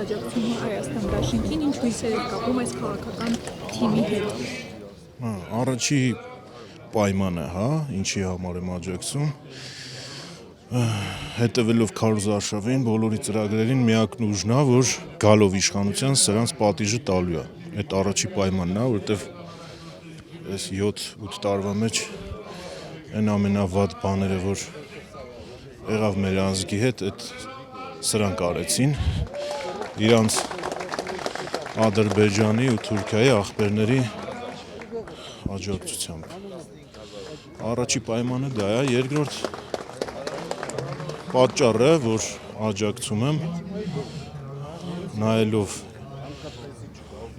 աջակցումը Հայաստան դաշինքին, ինչ հույսեր եք կապում այս քաղաքական թիմի հետ։ Առաջի պայմանը, ինչի համար եմ աջակցում, հետևելով Քարոզ Արշավին, բոլորի ծրագրերին միակն ուժն է, որ գալով իշխանության սրանց պատիժը տալու է։ Այդ առաջի պայմանն է, որովհետև այս 7-8 տարվա մեջ այն ամենավատ բաները, որ եղավ մեր ազգի հետ, այդ սրանք արեցին, իրանց Ադրբեջանի ու Թուրքիայի աղբերների աջակցությամբ։ Առաջի պայմանը դա է, երկրորդ պատճառը, որ աջակցում եմ, նայելով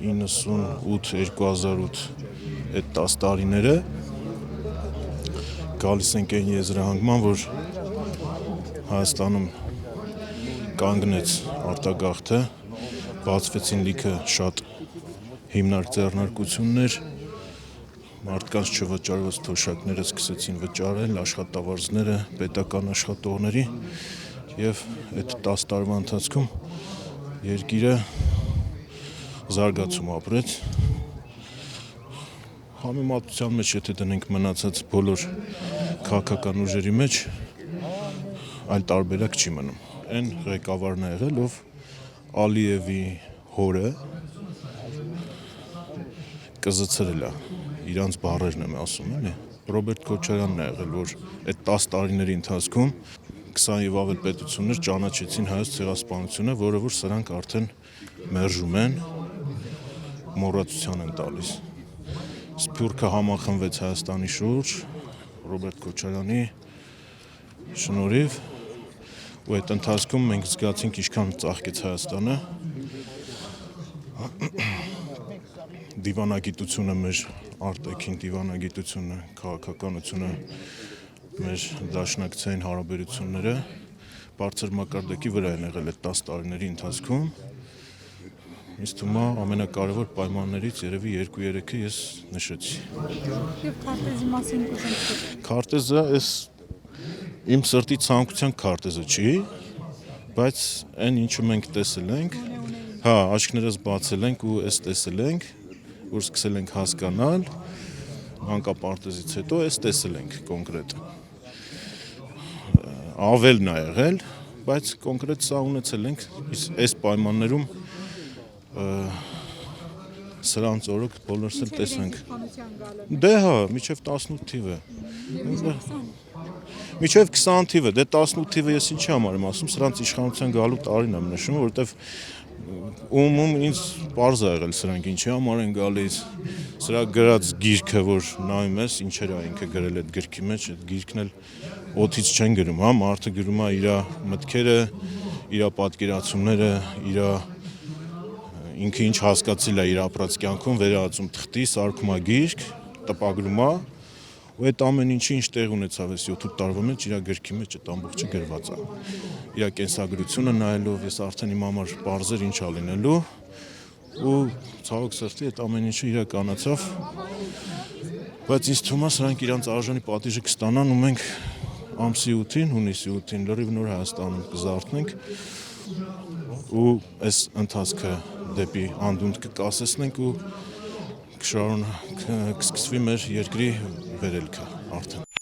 98-2008 այդ 10 տարիները, գալիս ենք այն եզրահանգման, որ Հայաստանում կանգնեց արտագաղթը, բացվեցին լիքը շատ հիմնարկ-ձեռնարկություններ, մարդկանց չվճարված թոշակները սկսեցին վճարել, աշխատավարձները, պետական աշխատողների և այդ 10 տարվա ընթացքում երկիրը զարգացում ապրեց։ Համեմատության մեջ, եթե դնենք մնացած բոլոր քաղաքական ուժերի մեջ, այլ տարբերակ չի մնում։ Այն ղեկավարն է եղել, ով Ալիևի հորը կզցրել է, իրանց բառերն եմ ասում, էլի։ Ռոբերտ Քոչարյանն է եղել, որ այդ 10 տարիների ընթացքում 20 և ավել պետություններ ճանաչեցին հայոց ցեղասպանությունը, որը որ սրանք արդեն մերժում են, մոռացության են տալիս։ Սփյուռքը համախմբվեց Հայաստանի շուրջ Ռոբերտ Քոչարյանի շնորհիվ, ու այդ ընթացքում մենք զգացինք ինչքան ծաղկեց Հայաստանը, դիվանագիտությունը մեր արտաքին դիվանագիտությունը, քաղաքականությունը, մեր դաշնակցային հարաբերությունները բարձր մակարդակի վրա են եղել այդ 10 տարիների ընթացքում։ Ինձ թվում է ամենակարևոր պայմաններից երևի 2-3-ը ես նշեցի։ Եվ քարտեզի մասին կուզենք։ Քարտեզը այս իմ սրտի ցանկության քարտեզը չի, բայց այն ինչը մենք տեսել ենք, աչքներս բացել ենք ու այս տեսել ենք, որ սկսել ենք հասկանալ, մանկապարտեզից հետո այս տեսել ենք կոնկրետ։ Ավելն է եղել, բայց կոնկրետ սա ունեցել ենք, այս պայմաններում սրանց օրոք բոլորս էլ տեսանք։ Դե մինչև 18 թիվը։ Մինչև 20 թիվը, դե 18 թիվը ես ինչի համար եմ ասում, սրանց իշխանության գալու տարին եմ նշում, որովհետև ում ինձ պարզ է եղել սրանք ինչի համար են գալիս, սրա գրած գիրքը, որ նայում ես, ինչեր է ինքը գրել այդ գրքի մեջ, այդ գիրքն էլ օդից չեն գրում, մարդը գրում է իր մտքերը, իր պատկերացումները, ինքը ինչ հասկացել է իր ապրած կյանքում, վերածում թղթի, սարքում է գիրք, տպագրում է, ու այդ ամեն ինչի ինչ տեղ ունեցավ այս 7-8 տարվա մեջ իր գրքի մեջ այդ ամբողջը գրված է։ Իր կենսագրությունը նայելով ես արդեն իմ համար պարզ էր ինչ ա լինելու, ու ցավոք սրտի այդ ամեն ինչը իրականացավ, բայց ինձ թվում է սրանք իրանց արժանի պատիժը կստանան, ու մենք ամսի 8-ին, հունիսի 8-ին լրիվ նոր Հայաստանում կզարթնենք, ու այս ընթացքը դեպի անդունդ կկասեցնենք ու կսկսվի մեր երկրի վերելքը արդեն։